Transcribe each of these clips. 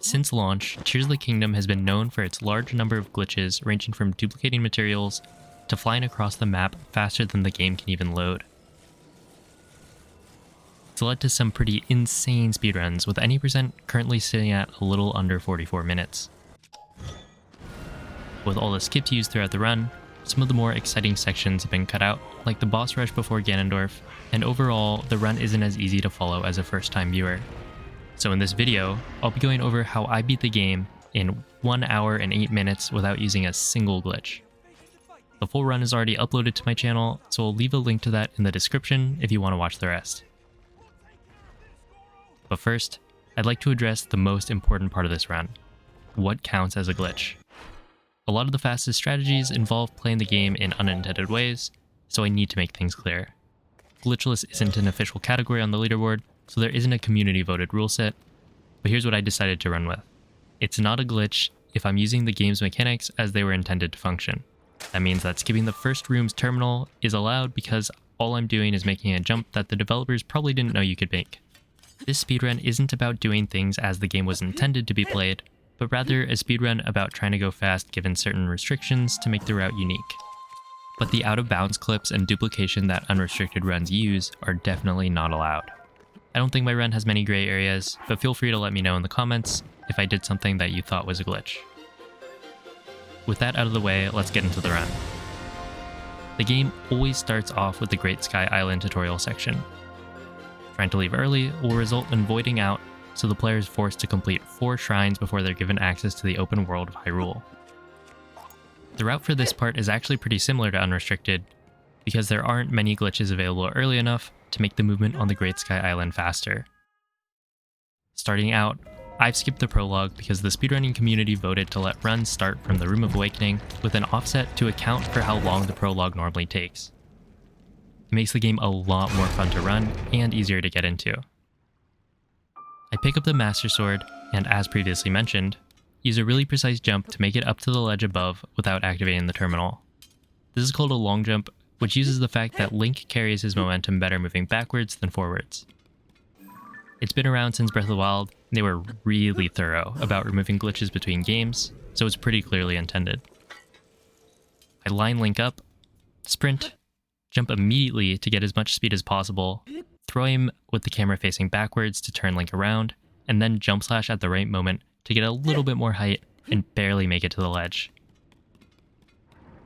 Since launch, Tears of the Kingdom has been known for its large number of glitches ranging from duplicating materials to flying across the map faster than the game can even load. It's led to some pretty insane speedruns, with any percent currently sitting at a little under 44 minutes. With all the skips used throughout the run, some of the more exciting sections have been cut out, like the boss rush before Ganondorf, and overall, the run isn't as easy to follow as a first-time viewer. So in this video, I'll be going over how I beat the game in 1 hour and 8 minutes without using a single glitch. The full run is already uploaded to my channel, so I'll leave a link to that in the description if you want to watch the rest. But first, I'd like to address the most important part of this run: what counts as a glitch. A lot of the fastest strategies involve playing the game in unintended ways, so I need to make things clear. Glitchless isn't an official category on the leaderboard, so there isn't a community-voted rule set, but here's what I decided to run with. It's not a glitch if I'm using the game's mechanics as they were intended to function. That means that skipping the first room's terminal is allowed because all I'm doing is making a jump that the developers probably didn't know you could make. This speedrun isn't about doing things as the game was intended to be played, but rather a speedrun about trying to go fast given certain restrictions to make the route unique. But the out-of-bounds clips and duplication that unrestricted runs use are definitely not allowed. I don't think my run has many gray areas, but feel free to let me know in the comments if I did something that you thought was a glitch. With that out of the way, let's get into the run. The game always starts off with the Great Sky Island tutorial section. Trying to leave early will result in voiding out, so the player is forced to complete 4 shrines before they're given access to the open world of Hyrule. The route for this part is actually pretty similar to Unrestricted, because there aren't many glitches available early enough to make the movement on the Great Sky Island faster. Starting out, I've skipped the prologue because the speedrunning community voted to let runs start from the Room of Awakening with an offset to account for how long the prologue normally takes. It makes the game a lot more fun to run and easier to get into. I pick up the Master Sword and, as previously mentioned, use a really precise jump to make it up to the ledge above without activating the terminal. This is called a long jump, which uses the fact that Link carries his momentum better moving backwards than forwards. It's been around since Breath of the Wild, and they were really thorough about removing glitches between games, so it's pretty clearly intended. I line Link up, sprint, jump immediately to get as much speed as possible, throw him with the camera facing backwards to turn Link around, and then jump slash at the right moment to get a little bit more height and barely make it to the ledge.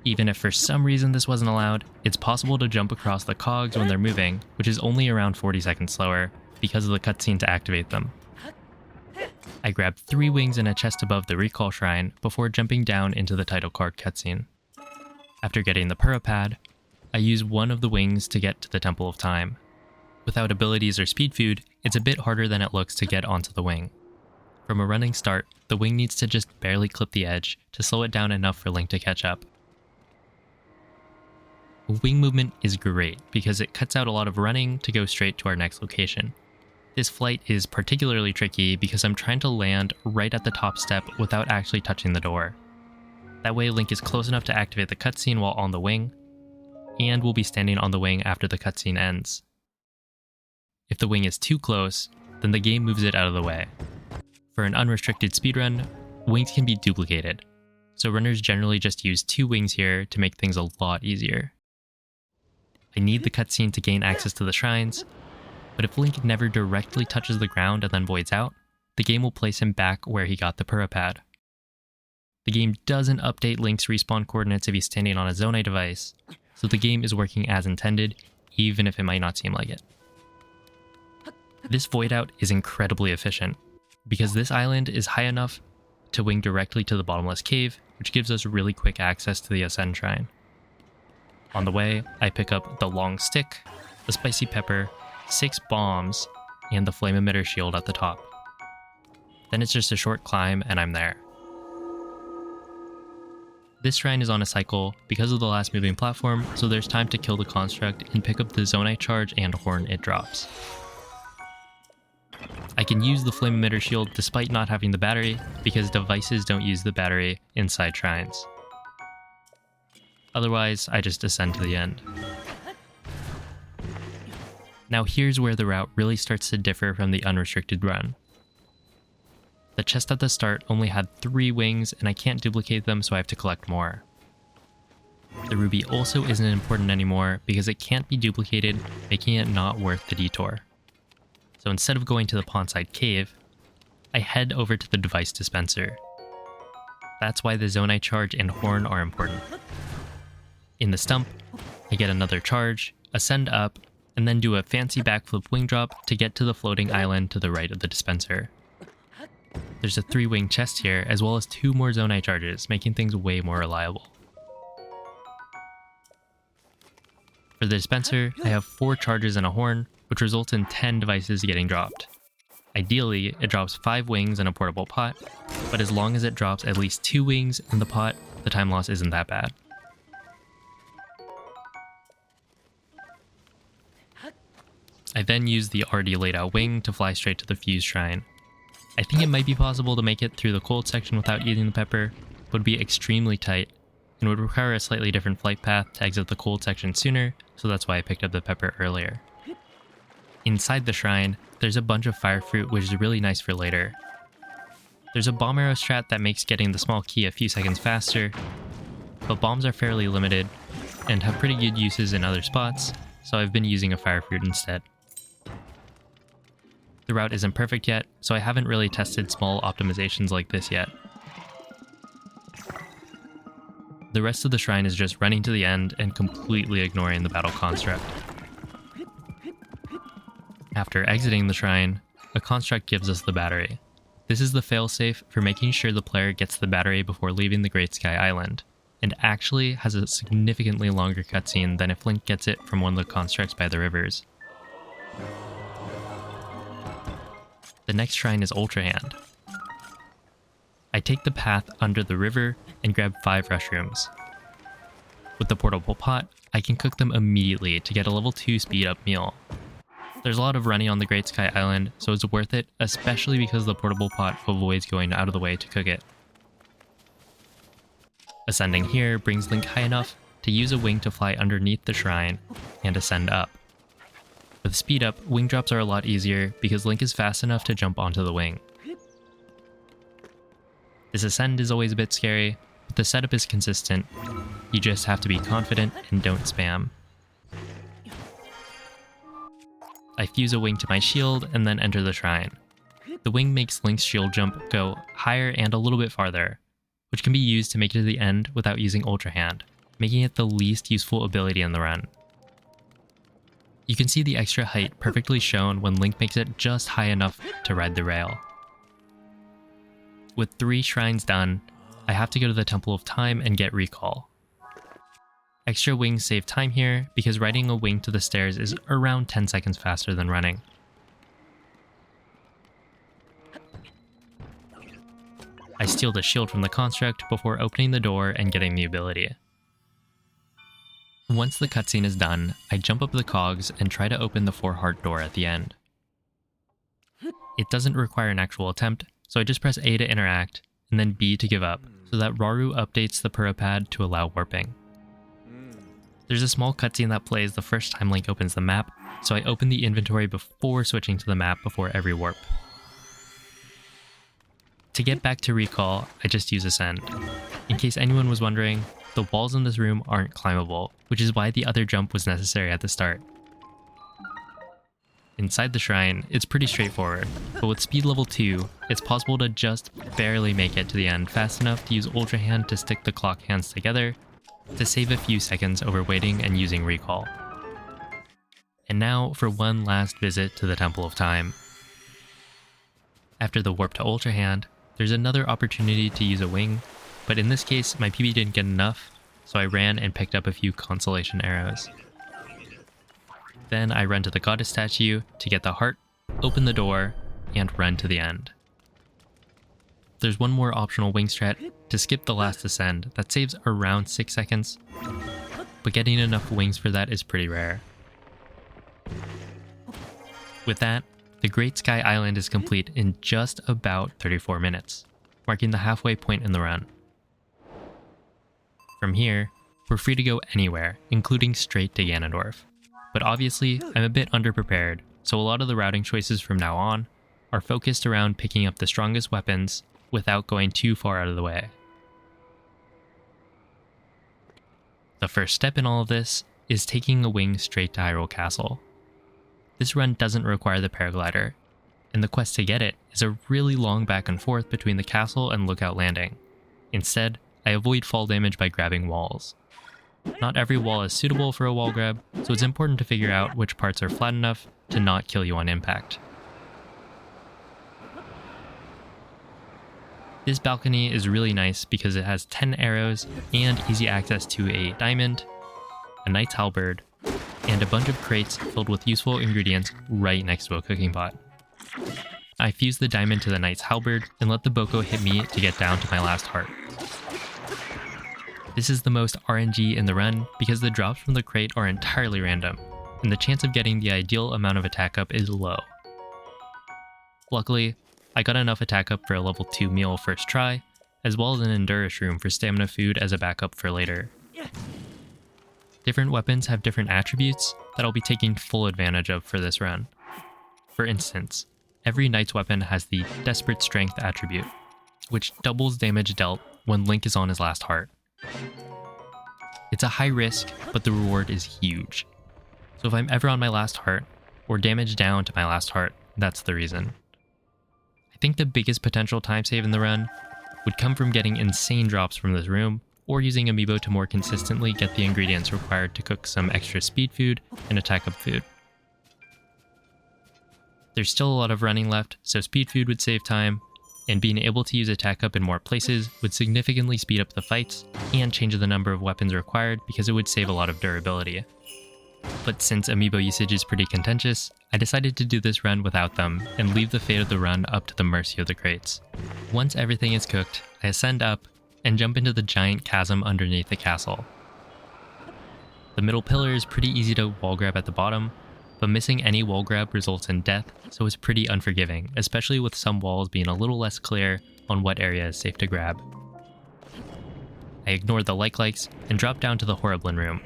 Even if for some reason this wasn't allowed, it's possible to jump across the cogs when they're moving, which is only around 40 seconds slower because of the cutscene to activate them. I grab 3 wings and a chest above the recall shrine before jumping down into the title card cutscene. After getting the Pura Pad, I use one of the wings to get to the Temple of Time. Without abilities or speed food, it's a bit harder than it looks to get onto the wing. From a running start, the wing needs to just barely clip the edge to slow it down enough for Link to catch up. Wing movement is great because it cuts out a lot of running to go straight to our next location. This flight is particularly tricky because I'm trying to land right at the top step without actually touching the door. That way Link is close enough to activate the cutscene while on the wing, and will be standing on the wing after the cutscene ends. If the wing is too close, then the game moves it out of the way. For an unrestricted speedrun, wings can be duplicated, so runners generally just use 2 wings here to make things a lot easier. I need the cutscene to gain access to the shrines, but if Link never directly touches the ground and then voids out, the game will place him back where he got the Pura Pad. The game doesn't update Link's respawn coordinates if he's standing on a Zonai device, so the game is working as intended, even if it might not seem like it. This void out is incredibly efficient, because this island is high enough to wing directly to the bottomless cave, which gives us really quick access to the Ascend Shrine. On the way, I pick up the long stick, the spicy pepper, 6 bombs, and the flame emitter shield at the top. Then it's just a short climb and I'm there. This shrine is on a cycle because of the last moving platform, so there's time to kill the construct and pick up the Zonai charge and horn it drops. I can use the flame emitter shield despite not having the battery, because devices don't use the battery inside shrines. Otherwise, I just ascend to the end. Now here's where the route really starts to differ from the unrestricted run. The chest at the start only had 3 wings and I can't duplicate them, so I have to collect more. The ruby also isn't important anymore because it can't be duplicated, making it not worth the detour. So instead of going to the pondside cave, I head over to the device dispenser. That's why the zonite charge and horn are important. In the stump, I get another charge, ascend up, and then do a fancy backflip wing drop to get to the floating island to the right of the dispenser. There's a 3-wing chest here, as well as 2 more zonite charges, making things way more reliable. For the dispenser, I have 4 charges and a horn, which results in 10 devices getting dropped. Ideally, it drops 5 wings and a portable pot, but as long as it drops at least 2 wings in the pot, the time loss isn't that bad. I then use the already laid out wing to fly straight to the fuse shrine. I think it might be possible to make it through the cold section without using the pepper, but would be extremely tight, and would require a slightly different flight path to exit the cold section sooner, so that's why I picked up the pepper earlier. Inside the shrine, there's a bunch of fire fruit, which is really nice for later. There's a bomb arrow strat that makes getting the small key a few seconds faster, but bombs are fairly limited and have pretty good uses in other spots, so I've been using a fire fruit instead. The route isn't perfect yet, so I haven't really tested small optimizations like this yet. The rest of the shrine is just running to the end and completely ignoring the battle construct. After exiting the shrine, a construct gives us the battery. This is the failsafe for making sure the player gets the battery before leaving the Great Sky Island, and actually has a significantly longer cutscene than if Link gets it from one of the constructs by the rivers. The next shrine is Ultra Hand. I take the path under the river and grab 5 mushrooms. With the portable pot, I can cook them immediately to get a level 2 speed up meal. There's a lot of running on the Great Sky Island, so it's worth it, especially because the portable pot avoids going out of the way to cook it. Ascending here brings Link high enough to use a wing to fly underneath the shrine and ascend up. With speed up, wing drops are a lot easier because Link is fast enough to jump onto the wing. This ascend is always a bit scary, but the setup is consistent. You just have to be confident and don't spam. I fuse a wing to my shield and then enter the shrine. The wing makes Link's shield jump go higher and a little bit farther, which can be used to make it to the end without using Ultra Hand, making it the least useful ability in the run. You can see the extra height perfectly shown when Link makes it just high enough to ride the rail. With 3 shrines done, I have to go to the Temple of Time and get recall. Extra wings save time here because riding a wing to the stairs is around 10 seconds faster than running. I steal the shield from the construct before opening the door and getting the ability. Once the cutscene is done, I jump up the cogs and try to open the 4-heart door at the end. It doesn't require an actual attempt, so I just press A to interact, and then B to give up, so that Rauru updates the Pura pad to allow warping. There's a small cutscene that plays the first time Link opens the map, so I open the inventory before switching to the map before every warp. To get back to recall, I just use Ascend. In case anyone was wondering, the walls in this room aren't climbable, which is why the other jump was necessary at the start. Inside the shrine, it's pretty straightforward, but with speed level 2, it's possible to just barely make it to the end fast enough to use Ultra Hand to stick the clock hands together, to save a few seconds over waiting and using recall. And now for one last visit to the Temple of Time. After the warp to Ultra Hand, there's another opportunity to use a wing, but in this case my PB didn't get enough, so I ran and picked up a few consolation arrows. Then I run to the goddess statue to get the heart, open the door, and run to the end. There's one more optional wing strat to skip the last ascend that saves around 6 seconds, but getting enough wings for that is pretty rare. With that, the Great Sky Island is complete in just about 34 minutes, marking the halfway point in the run. From here, we're free to go anywhere, including straight to Ganondorf. But obviously, I'm a bit underprepared, so a lot of the routing choices from now on are focused around picking up the strongest weapons without going too far out of the way. The first step in all of this is taking a wing straight to Hyrule Castle. This run doesn't require the paraglider, and the quest to get it is a really long back and forth between the castle and Lookout Landing. Instead, I avoid fall damage by grabbing walls. Not every wall is suitable for a wall grab, so it's important to figure out which parts are flat enough to not kill you on impact. This balcony is really nice because it has 10 arrows and easy access to a diamond, a knight's halberd, and a bunch of crates filled with useful ingredients right next to a cooking pot. I fuse the diamond to the knight's halberd and let the boko hit me to get down to my last heart. This is the most RNG in the run because the drops from the crate are entirely random, and the chance of getting the ideal amount of attack up is low. Luckily, I got enough attack up for a level 2 meal first try, as well as an Endurance room for stamina food as a backup for later. Different weapons have different attributes that I'll be taking full advantage of for this run. For instance, every knight's weapon has the Desperate Strength attribute, which doubles damage dealt when Link is on his last heart. It's a high risk, but the reward is huge. So if I'm ever on my last heart, or damage down to my last heart, that's the reason. I think the biggest potential time save in the run would come from getting insane drops from this room, or using Amiibo to more consistently get the ingredients required to cook some extra speed food and attack up food. There's still a lot of running left, so speed food would save time, and being able to use attack up in more places would significantly speed up the fights and change the number of weapons required because it would save a lot of durability. But since Amiibo usage is pretty contentious, I decided to do this run without them and leave the fate of the run up to the mercy of the crates. Once everything is cooked, I ascend up and jump into the giant chasm underneath the castle. The middle pillar is pretty easy to wall grab at the bottom, but missing any wall grab results in death, so it's pretty unforgiving, especially with some walls being a little less clear on what area is safe to grab. I ignore the likes and drop down to the Horriblin room,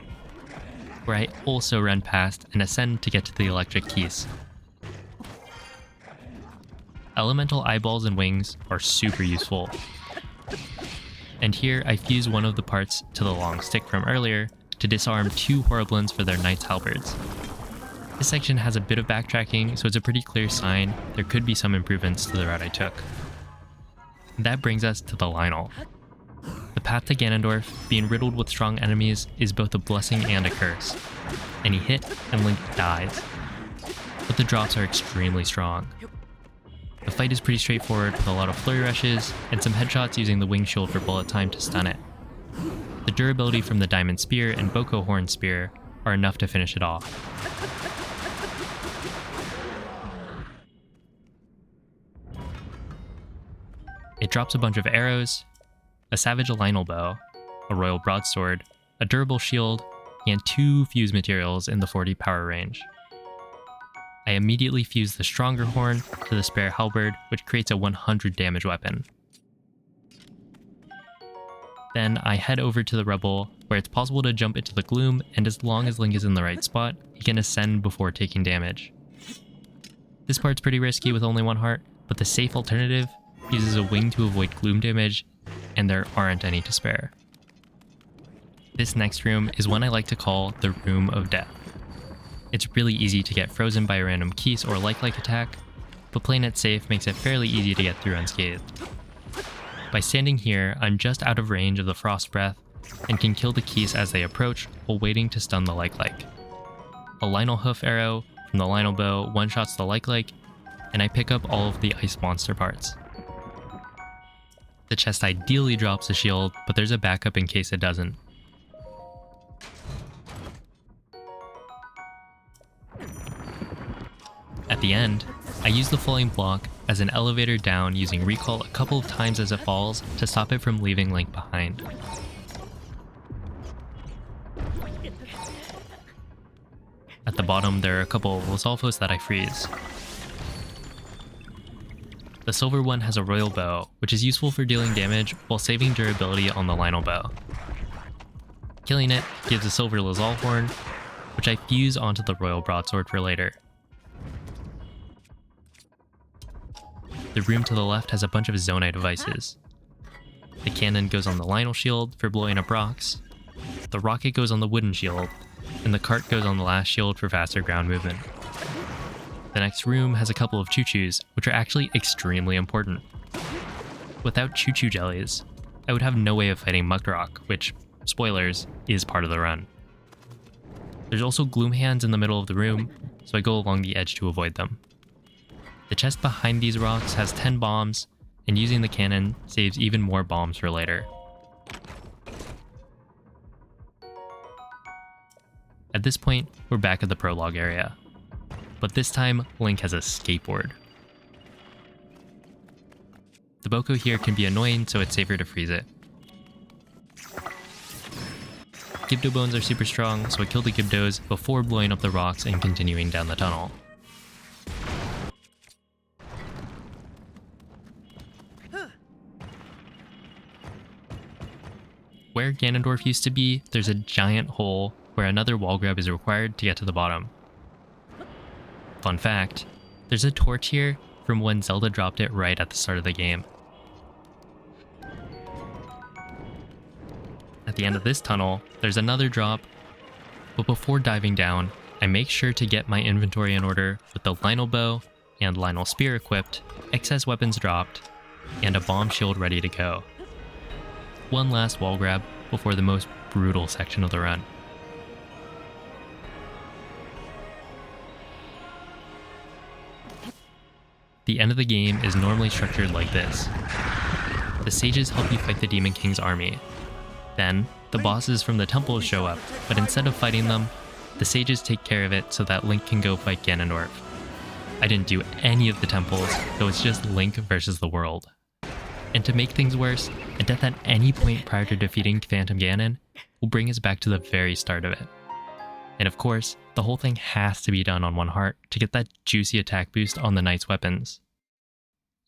where I also run past and ascend to get to the electric keys. Elemental eyeballs and wings are super useful. And here I fuse one of the parts to the long stick from earlier to disarm 2 Horriblins for their knight's halberds. This section has a bit of backtracking, so it's a pretty clear sign there could be some improvements to the route I took. That brings us to the Lionel. The path to Ganondorf, being riddled with strong enemies, is both a blessing and a curse. Any hit and Link dies, but the drops are extremely strong. The fight is pretty straightforward with a lot of flurry rushes and some headshots using the wing shield for bullet time to stun it. The durability from the Diamond Spear and Boko Horn Spear are enough to finish it off. It drops a bunch of arrows, a Savage Lionel Bow, a Royal Broadsword, a durable shield, and 2 fuse materials in the 40 power range. I immediately fuse the stronger horn to the spare halberd, which creates a 100 damage weapon. Then I head over to the rubble, where it's possible to jump into the gloom, and as long as Link is in the right spot, he can ascend before taking damage. This part's pretty risky with only 1 heart, but the safe alternative uses a wing to avoid gloom damage, and there aren't any to spare. This next room is one I like to call the Room of Death. It's really easy to get frozen by a random Keese or like attack, but playing it safe makes it fairly easy to get through unscathed. By standing here, I'm just out of range of the Frost Breath and can kill the Keese as they approach while waiting to stun the like. A Lionel Hoof arrow from the Lionel Bow one-shots the like, and I pick up all of the ice monster parts. The chest ideally drops a shield, but there's a backup in case it doesn't. At the end, I use the falling block as an elevator down using recall a couple of times as it falls to stop it from leaving Link behind. At the bottom, there are a couple of Lizalfos that I freeze. The silver one has a Royal Bow, which is useful for dealing damage while saving durability on the Lionel Bow. Killing it gives a silver Lizalhorn, which I fuse onto the Royal Broadsword for later. The room to the left has a bunch of zonai devices. The cannon goes on the Lionel shield for blowing up rocks, the rocket goes on the wooden shield, and the cart goes on the last shield for faster ground movement. The next room has a couple of choo-choos, which are actually extremely important. Without choo-choo jellies, I would have no way of fighting Mugdrock, which, spoilers, is part of the run. There's also gloom hands in the middle of the room, so I go along the edge to avoid them. The chest behind these rocks has 10 bombs, and using the cannon saves even more bombs for later. At this point, we're back at the prologue area. But this time, Link has a skateboard. The Boko here can be annoying, so it's safer to freeze it. Gibdo bones are super strong, so I kill the Gibdos before blowing up the rocks and continuing down the tunnel. Where Ganondorf used to be, there's a giant hole where another wall grab is required to get to the bottom. Fun fact, there's a torch here from when Zelda dropped it right at the start of the game. At the end of this tunnel, there's another drop, but before diving down, I make sure to get my inventory in order with the Lionel bow and Lionel spear equipped, excess weapons dropped, and a bomb shield ready to go. One last wall grab before the most brutal section of the run. The end of the game is normally structured like this. The sages help you fight the Demon King's army. Then, the bosses from the temples show up, but instead of fighting them, the sages take care of it so that Link can go fight Ganondorf. I didn't do any of the temples, so it's just Link versus the world. And to make things worse, a death at any point prior to defeating Phantom Ganon will bring us back to the very start of it. And of course, the whole thing has to be done on one heart to get that juicy attack boost on the knight's weapons.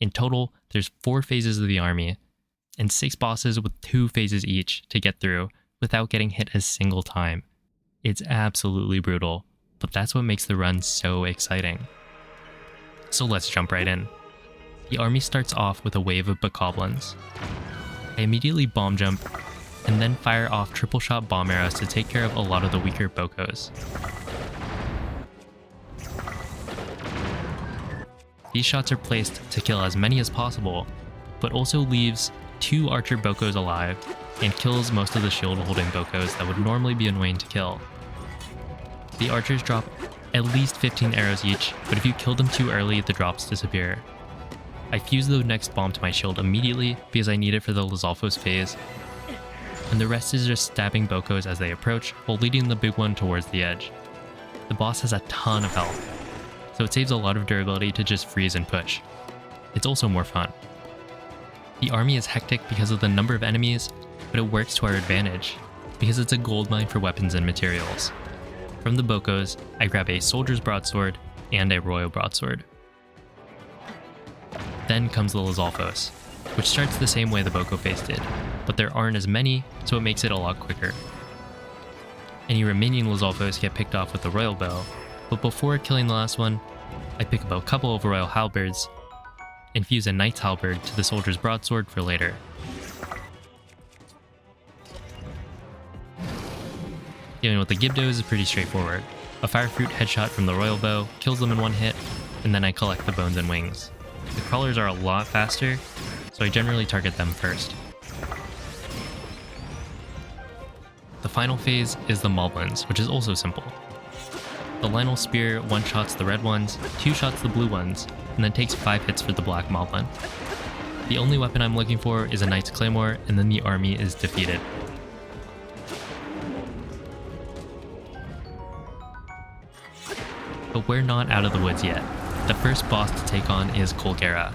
In total, there's 4 phases of the army, and 6 bosses with 2 phases each to get through without getting hit a single time. It's absolutely brutal, but that's what makes the run so exciting. So let's jump right in. The army starts off with a wave of bokoblins. I immediately bomb jump, and then fire off triple shot bomb arrows to take care of a lot of the weaker Bokos. These shots are placed to kill as many as possible, but also leaves 2 archer Bokos alive, and kills most of the shield holding Bokos that would normally be annoying to kill. The archers drop at least 15 arrows each, but if you kill them too early, the drops disappear. I fuse the next bomb to my shield immediately because I need it for the Lizalfos phase, and the rest is just stabbing Bokos as they approach while leading the big one towards the edge. The boss has a ton of health, so it saves a lot of durability to just freeze and push. It's also more fun. The army is hectic because of the number of enemies, but it works to our advantage because it's a goldmine for weapons and materials. From the Bokos, I grab a soldier's broadsword and a royal broadsword. Then comes the Lizalfos, which starts the same way the Boko phase did, but there aren't as many, so it makes it a lot quicker. Any remaining Lizalfos get picked off with the royal bow, but before killing the last one, I pick up a couple of royal halberds and fuse a knight's halberd to the soldier's broadsword for later. Dealing with the Gibdos is pretty straightforward. A fire fruit headshot from the royal bow kills them in one hit, and then I collect the bones and wings. The crawlers are a lot faster, so I generally target them first. The final phase is the Moblins, which is also simple. The Lionel Spear one-shots the red ones, 2-shots the blue ones, and then takes 5 hits for the black Moblin. The only weapon I'm looking for is a Knight's Claymore, and then the army is defeated. But we're not out of the woods yet. The first boss to take on is Colgera.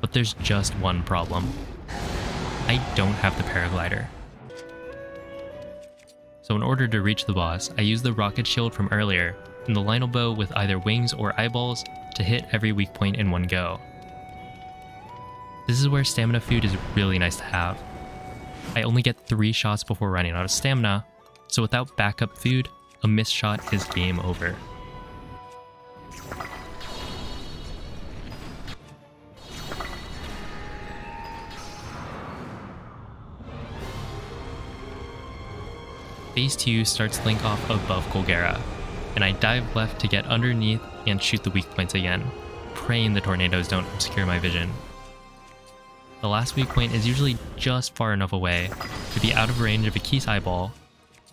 But there's just one problem. I don't have the paraglider. So in order to reach the boss, I use the rocket shield from earlier and the Lionel bow with either wings or eyeballs to hit every weak point in one go. This is where stamina food is really nice to have. I only get 3 shots before running out of stamina, so without backup food, a missed shot is game over. Phase 2 starts Link off above Colgera, and I dive left to get underneath and shoot the weak points again, praying the tornadoes don't obscure my vision. The last weak point is usually just far enough away to be out of range of a Keese eyeball,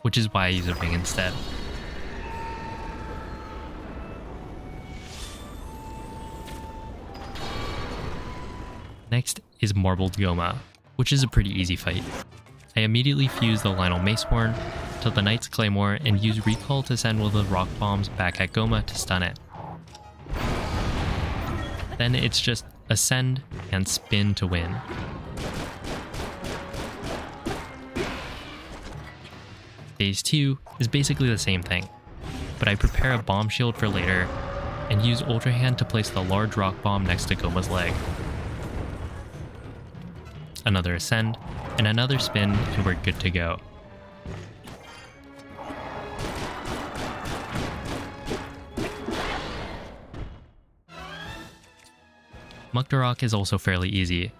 which is why I use a wing instead. Next is Marbled Goma, which is a pretty easy fight. I immediately fuse the Lionel Macehorn to the Knight's Claymore and use Recall to send one of the rock bombs back at Goma to stun it. Then it's just ascend and spin to win. Phase 2 is basically the same thing, but I prepare a bomb shield for later and use Ultra Hand to place the large rock bomb next to Goma's leg. Another ascend, and another spin, and we're good to go. Muktarok is also fairly easy,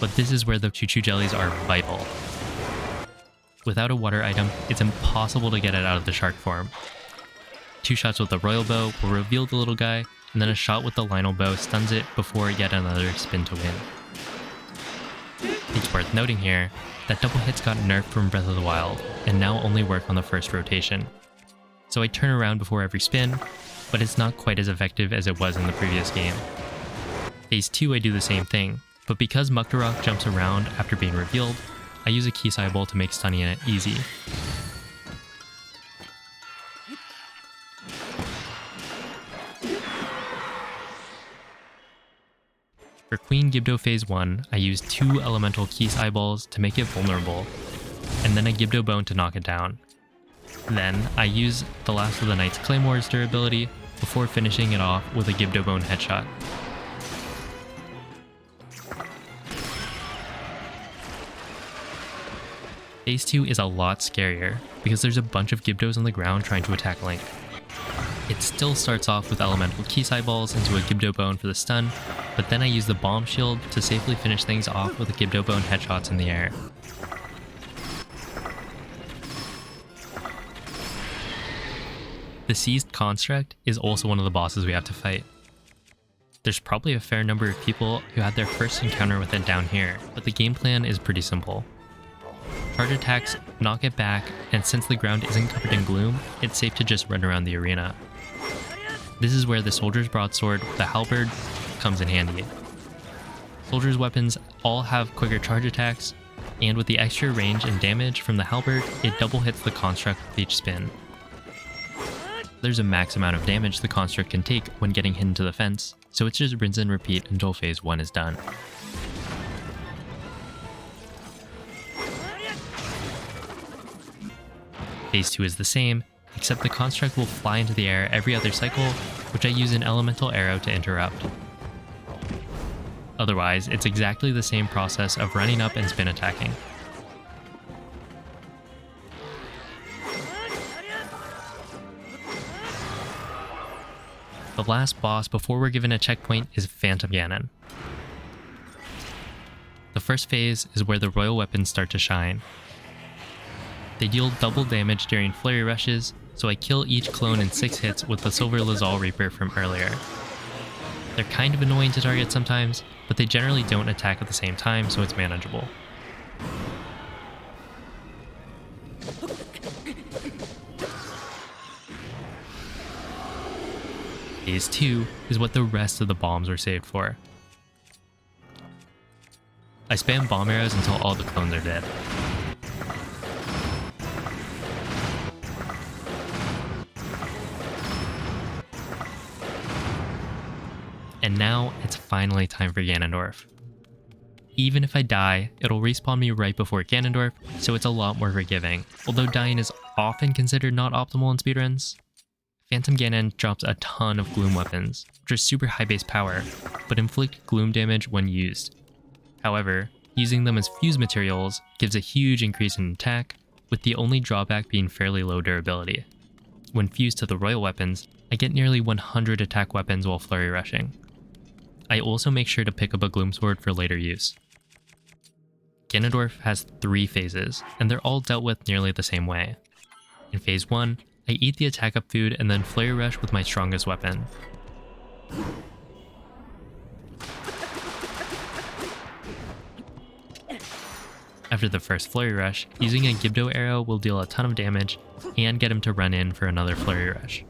but this is where the Choo-Choo Jellies are vital. Without a water item, it's impossible to get it out of the shark form. 2 shots with the Royal Bow will reveal the little guy, and then a shot with the Lionel Bow stuns it before yet another spin to win. It's worth noting here that double hits got nerfed from Breath of the Wild, and now only work on the first rotation. So I turn around before every spin, but it's not quite as effective as it was in the previous game. Phase 2 I do the same thing, but because Muktarok jumps around after being revealed, I use a Keese eyeball to make stunning it easy. For Queen Gibdo Phase 1, I use 2 elemental Keese eyeballs to make it vulnerable, and then a Gibdo Bone to knock it down. Then, I use the last of the Knight's Claymore's durability before finishing it off with a Gibdo Bone headshot. Phase 2 is a lot scarier, because there's a bunch of Gibdos on the ground trying to attack Link. It still starts off with elemental Keese eyeballs into a Gibdo Bone for the stun, but then I use the Bomb Shield to safely finish things off with a Gibdo Bone headshots in the air. The Seized Construct is also one of the bosses we have to fight. There's probably a fair number of people who had their first encounter with it down here, but the game plan is pretty simple. Charge attacks knock it back, and since the ground isn't covered in gloom, it's safe to just run around the arena. This is where the Soldier's Broadsword with the Halberd comes in handy. Soldier's weapons all have quicker charge attacks, and with the extra range and damage from the Halberd, it double hits the construct with each spin. There's a max amount of damage the construct can take when getting hit into the fence, so it's just rinse and repeat until phase 1 is done. Phase 2 is the same, except the construct will fly into the air every other cycle, which I use an elemental arrow to interrupt. Otherwise, it's exactly the same process of running up and spin attacking. The last boss before we're given a checkpoint is Phantom Ganon. The first phase is where the royal weapons start to shine. They deal double damage during flurry rushes, so I kill each clone in 6 hits with the Silver Lazal Reaper from earlier. They're kind of annoying to target sometimes, but they generally don't attack at the same time, so it's manageable. Phase 2 is what the rest of the bombs are saved for. I spam bomb arrows until all the clones are dead. And now it's finally time for Ganondorf. Even if I die, it'll respawn me right before Ganondorf, so it's a lot more forgiving, although dying is often considered not optimal in speedruns. Phantom Ganon drops a ton of gloom weapons, which are super high base power, but inflict gloom damage when used. However, using them as fuse materials gives a huge increase in attack, with the only drawback being fairly low durability. When fused to the royal weapons, I get nearly 100 attack weapons while flurry rushing. I also make sure to pick up a gloom sword for later use. Ganondorf has 3 phases, and they're all dealt with nearly the same way. In phase 1, I eat the attack up food and then flurry rush with my strongest weapon. After the first flurry rush, using a Gibdo arrow will deal a ton of damage and get him to run in for another flurry rush.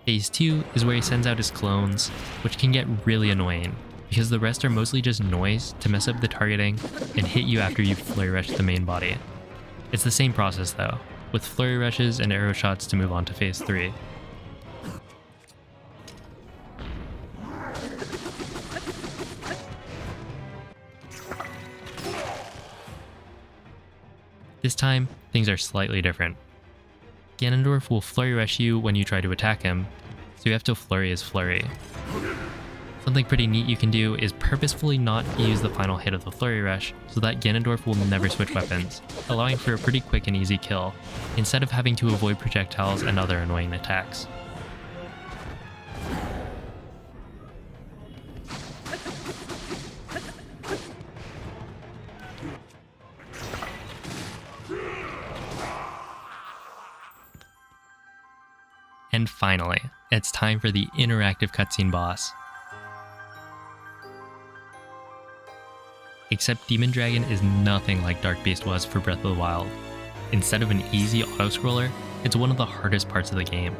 Phase 2 is where he sends out his clones, which can get really annoying, because the rest are mostly just noise to mess up the targeting and hit you after you've flurry rushed the main body. It's the same process though, with flurry rushes and arrow shots to move on to phase 3. This time, things are slightly different. Ganondorf will flurry rush you when you try to attack him, so you have to flurry his flurry. Something pretty neat you can do is purposefully not use the final hit of the flurry rush so that Ganondorf will never switch weapons, allowing for a pretty quick and easy kill, instead of having to avoid projectiles and other annoying attacks. And finally, it's time for the interactive cutscene boss. Except Demon Dragon is nothing like Dark Beast was for Breath of the Wild. Instead of an easy auto-scroller, it's one of the hardest parts of the game.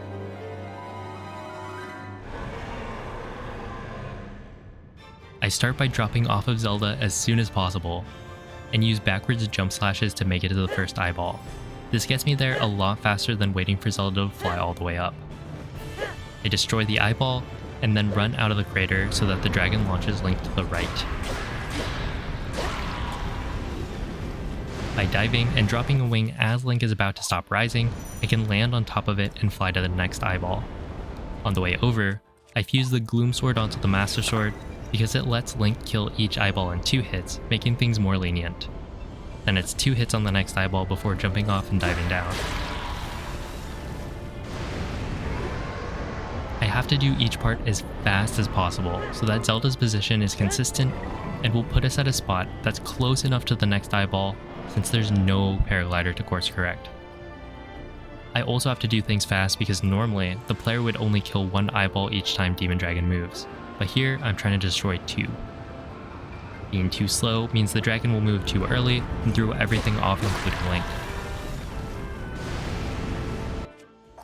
I start by dropping off of Zelda as soon as possible, and use backwards jump slashes to make it to the first eyeball. This gets me there a lot faster than waiting for Zelda to fly all the way up. I destroy the eyeball, and then run out of the crater so that the dragon launches Link to the right. By diving and dropping a wing as Link is about to stop rising, I can land on top of it and fly to the next eyeball. On the way over, I fuse the Gloom Sword onto the Master Sword because it lets Link kill each eyeball in 2 hits, making things more lenient. Then it's 2 hits on the next eyeball before jumping off and diving down. I have to do each part as fast as possible so that Zelda's position is consistent and will put us at a spot that's close enough to the next eyeball since there's no paraglider to course correct. I also have to do things fast because normally the player would only kill 1 eyeball each time Demon Dragon moves, but here I'm trying to destroy 2. Being too slow means the dragon will move too early and throw everything off, including Link.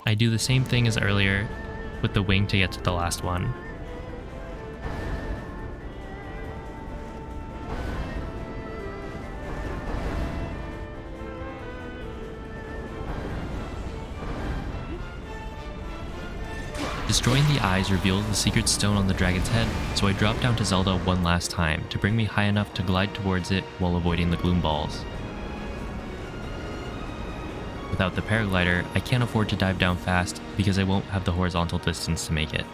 I do the same thing as earlier with the wing to get to the last one. Destroying the eyes reveals the secret stone on the dragon's head, so I drop down to Zelda one last time to bring me high enough to glide towards it while avoiding the gloom balls. Without the paraglider, I can't afford to dive down fast because I won't have the horizontal distance to make it.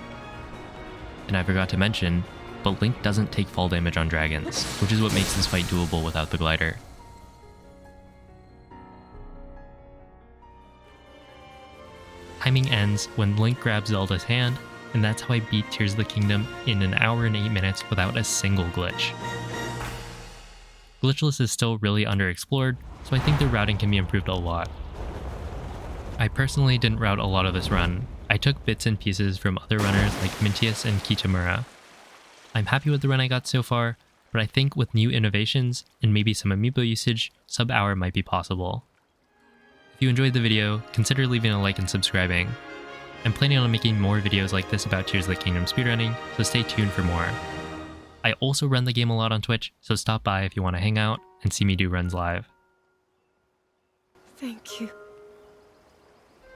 And I forgot to mention, but Link doesn't take fall damage on dragons, which is what makes this fight doable without the glider. Timing ends when Link grabs Zelda's hand, and that's how I beat Tears of the Kingdom in 1 hour and 8 minutes without a single glitch. Glitchless is still really underexplored, so I think the routing can be improved a lot. I personally didn't route a lot of this run. I took bits and pieces from other runners like Mintius and Kitamura. I'm happy with the run I got so far, but I think with new innovations and maybe some amiibo usage, sub-hour might be possible. If you enjoyed the video, consider leaving a like and subscribing. I'm planning on making more videos like this about Tears of the Kingdom speedrunning, so stay tuned for more. I also run the game a lot on Twitch, so stop by if you want to hang out and see me do runs live. Thank you.